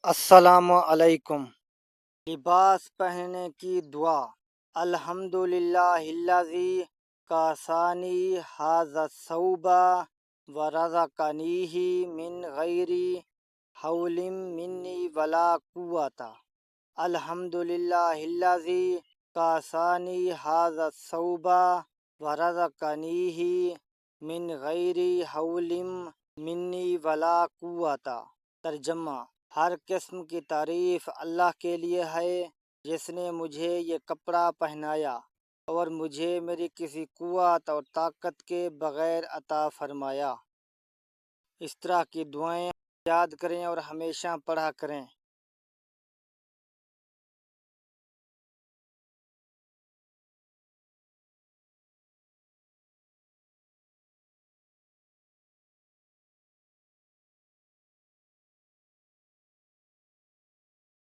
السلام علیکم۔ لباس پہننے کی دعا۔ الحمدللہ الذی کاسانی ھذا الثوب ورزقنیہ من غیر حول منی ولا قوۃ۔ الحمدللہ الذی کاسانی ھذا الثوب ورزقنیہ من غیر حول منی ولا قوۃ۔ ترجمہ: ہر قسم کی تعریف اللہ کے لیے ہے جس نے مجھے یہ کپڑا پہنایا اور مجھے میری کسی قوت اور طاقت کے بغیر عطا فرمایا۔ اس طرح کی دعائیں یاد کریں اور ہمیشہ پڑھا کریں۔